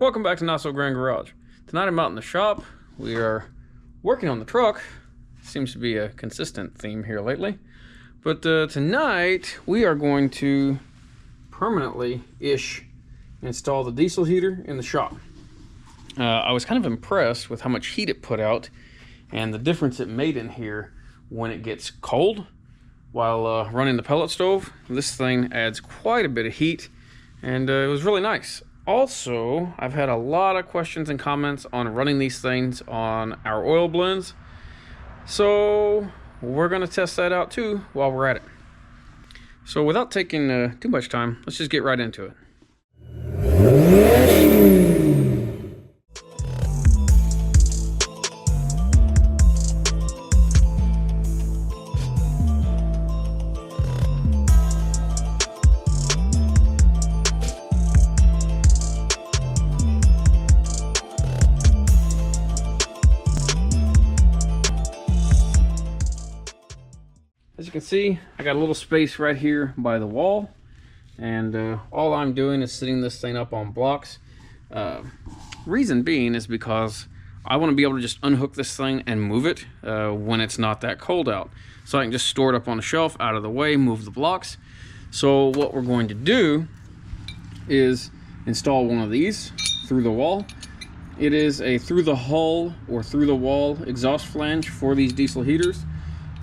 Welcome back to Not So Grand Garage. Tonight I'm out in the shop. We are working on the truck. Seems to be a consistent theme here lately. But tonight we are going to permanently-ish install the diesel heater in the shop. I was kind of impressed with how much heat it put out and the difference it made in here when it gets cold while running the pellet stove. This thing adds quite a bit of heat and it was really nice. Also, I've had a lot of questions and comments on running these things on our oil blends. So we're going to test that out too while we're at it. So without taking too much time, let's just get right into it. As you can see, I got a little space right here by the wall, and all I'm doing is sitting this thing up on blocks. Reason being is because I want to be able to just unhook this thing and move it when it's not that cold out. So I can just store it up on the shelf, out of the way, move the blocks. So what we're going to do is install one of these through the wall. It is a through the hull or through the wall exhaust flange for these diesel heaters.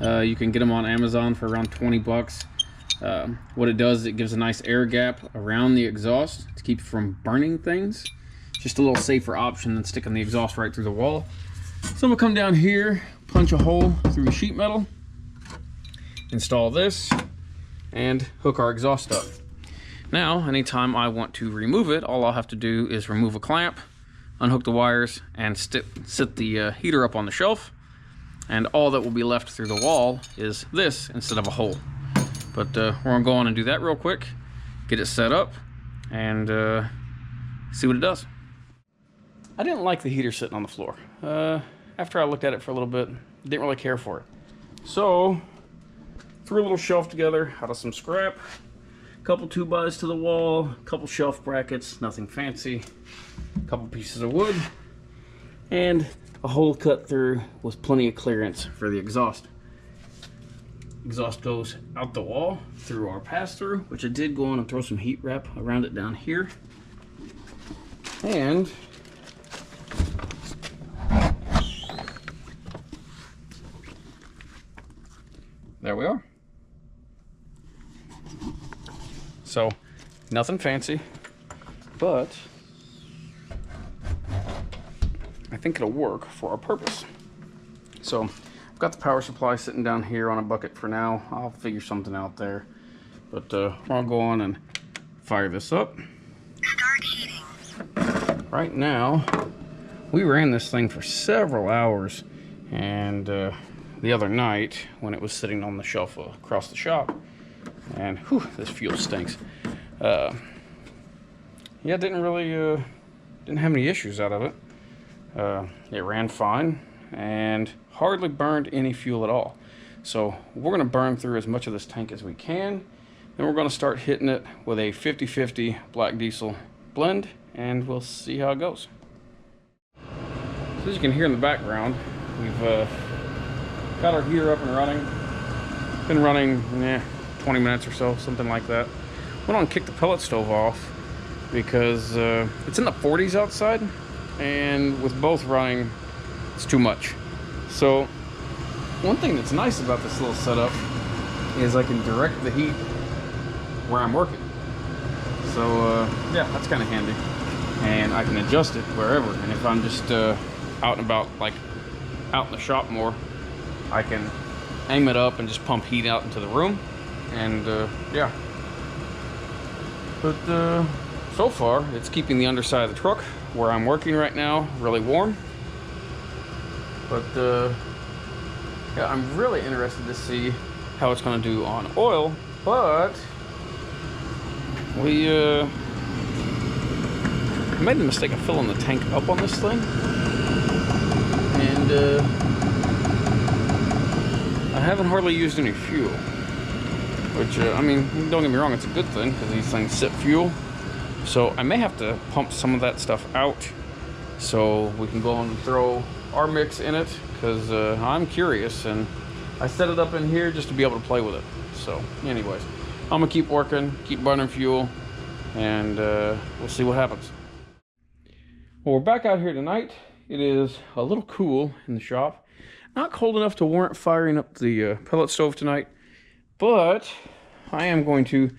You can get them on Amazon for around 20 bucks. What it does is it gives a nice air gap around the exhaust to keep it from burning things. Just a little safer option than sticking the exhaust right through the wall. So I'm gonna come down here, punch a hole through the sheet metal, install this, and hook our exhaust up. Now, anytime I want to remove it, all I'll have to do is remove a clamp, unhook the wires, and sit the heater up on the shelf. And all that will be left through the wall is this instead of a hole. But we're gonna go on and do that real quick, get it set up, and see what it does. I didn't like the heater sitting on the floor. After I looked at it for a little bit, didn't really care for it. So, threw a little shelf together out of some scrap, a couple 2x to the wall, a couple shelf brackets, nothing fancy, a couple pieces of wood, and a hole cut through with plenty of clearance for the exhaust. Exhaust goes out the wall through our pass-through, which I did go on and throw some heat wrap around it down here. And there we are. So, nothing fancy, but I think it'll work for our purpose. So I've got the power supply sitting down here on a bucket for now. I'll figure something out there. But I'll go on and fire this up. Start heating. Right now, we ran this thing for several hours. And the other night, when it was sitting on the shelf across the shop, and whew, this fuel stinks. Yeah, didn't have any issues out of it. It ran fine and hardly burned any fuel at all. So we're going to burn through as much of this tank as we can. Then we're going to start hitting it with a 50-50 black diesel blend, and we'll see how it goes. So as you can hear in the background, we've got our heater up and running. Been running 20 minutes or so, something like that. Went on and kicked the pellet stove off because it's in the 40s outside. And with both running, it's too much. So one thing that's nice about this little setup is I can direct the heat where I'm working. So yeah, that's kind of handy. And I can adjust it wherever. And if I'm just out and about, like out in the shop more, I can aim it up and just pump heat out into the room. And yeah. But so far, it's keeping the underside of the truck where I'm working right now really warm. But yeah, I'm really interested to see how it's going to do on oil. But we made the mistake of filling the tank up on this thing, and I haven't hardly used any fuel. Which I mean, don't get me wrong, it's a good thing because these things sip fuel. So I may have to pump some of that stuff out so we can go and throw our mix in it, because I'm curious, and I set it up in here just to be able to play with it. So anyways, I'm gonna keep working, keep burning fuel, and we'll see what happens. Well, we're back out here tonight. It is a little cool in the shop. Not cold enough to warrant firing up the pellet stove tonight, but I am going to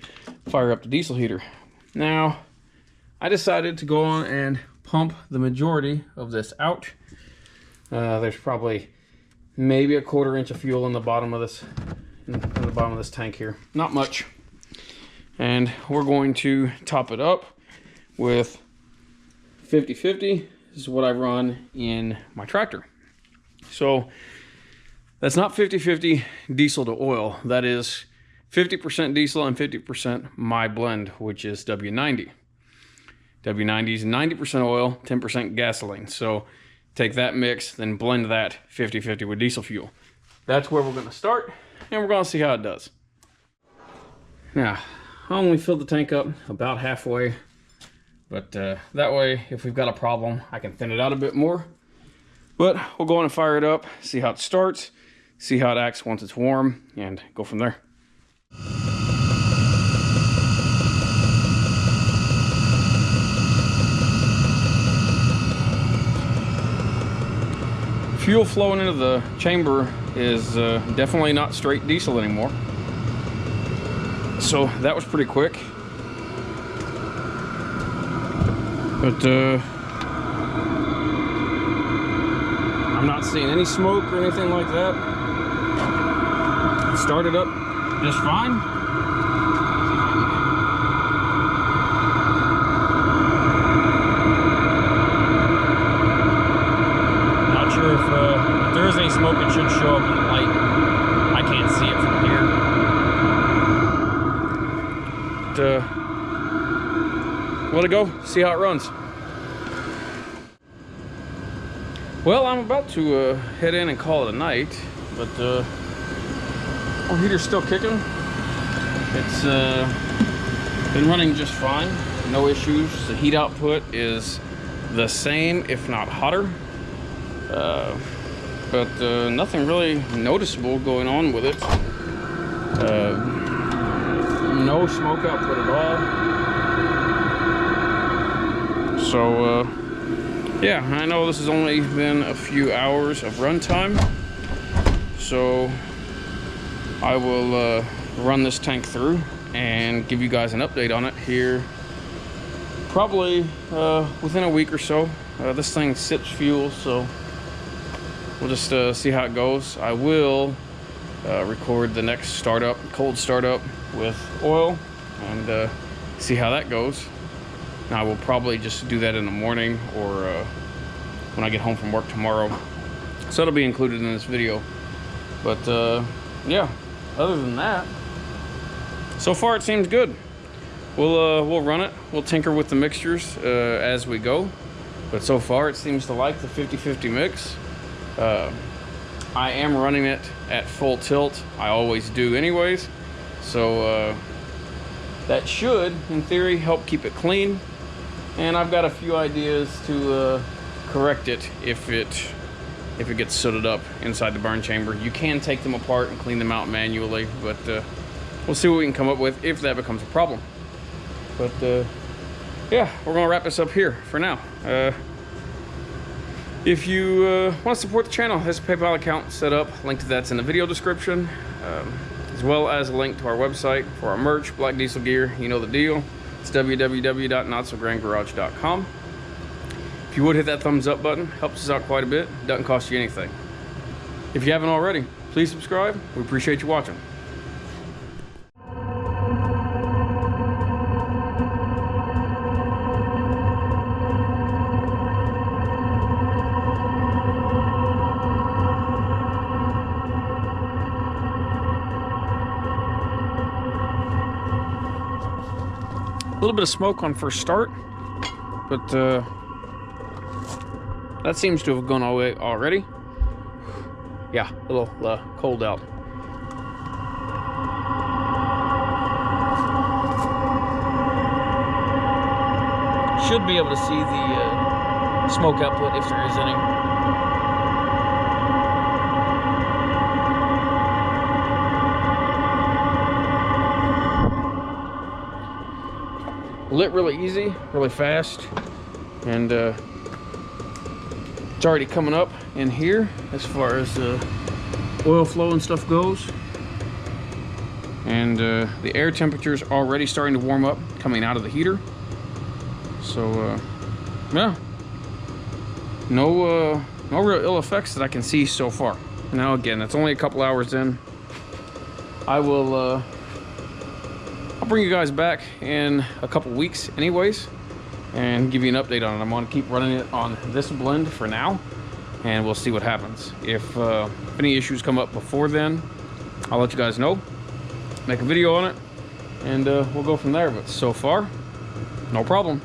fire up the diesel heater. Now, I decided to go on and pump the majority of this out. There's probably maybe a 1/4 inch of fuel in the bottom of this, in the bottom of this tank here. Not much. And we're going to top it up with 50/50. This is what I run in my tractor. So that's not 50/50 diesel to oil. That is 50% diesel and 50% my blend, which is W90. W90 is 90% oil, 10% gasoline. So take that mix, then blend that 50/50 with diesel fuel. That's where we're going to start, and we're going to see how it does. Now, I only filled the tank up about halfway, but that way, if we've got a problem, I can thin it out a bit more. But we'll go on and fire it up, see how it starts, see how it acts once it's warm, and go from there. Fuel flowing into the chamber is definitely not straight diesel anymore. So that was pretty quick. But I'm not seeing any smoke or anything like that. It started up just fine. Not sure if there is any smoke. It should show up in the light. I can't see it from here. But let it go, see how it runs. Well, I'm about to head in and call it a night, but our heater's still kicking. It's been running just fine, no issues. The heat output is the same, if not hotter, but nothing really noticeable going on with it. No smoke output at all. So yeah, I know this has only been a few hours of runtime, so I will run this tank through and give you guys an update on it here probably within a week or so. This thing sips fuel, so we'll just see how it goes. I will record the next startup, cold startup with oil, and see how that goes. Now, I will probably just do that in the morning or when I get home from work tomorrow. So it'll be included in this video. But yeah, other than that, so far it seems good. We'll run it. We'll tinker with the mixtures as we go. But so far it seems to like the 50/50 mix. I am running it at full tilt. I always do anyways. So that should, in theory, help keep it clean. And I've got a few ideas to correct it if it gets sooted up inside the burn chamber. You can take them apart and clean them out manually, but we'll see what we can come up with if that becomes a problem. But yeah, we're gonna wrap this up here for now. If you want to support the channel, there's a PayPal account set up. Link to that's in the video description, as well as a link to our website for our merch, black diesel gear. You know the deal. It's www.notsograndgarage.com. If you would hit that thumbs up button, helps us out quite a bit. Doesn't cost you anything. If you haven't already, please subscribe. We appreciate you watching. A little bit of smoke on first start, but that seems to have gone away already. Yeah, a little cold out. should be able to see the smoke output if there is any. Lit really easy, really fast, and it's already coming up in here as far as oil flow and stuff goes. And the air temperature is already starting to warm up coming out of the heater. So yeah, no real ill effects that I can see so far. Now again, that's only a couple hours in. I'll bring you guys back in a couple weeks anyways and give you an update on it. I'm going to keep running it on this blend for now, and we'll see what happens. If any issues come up before then, I'll let you guys know, make a video on it, and we'll go from there. But so far, no problem.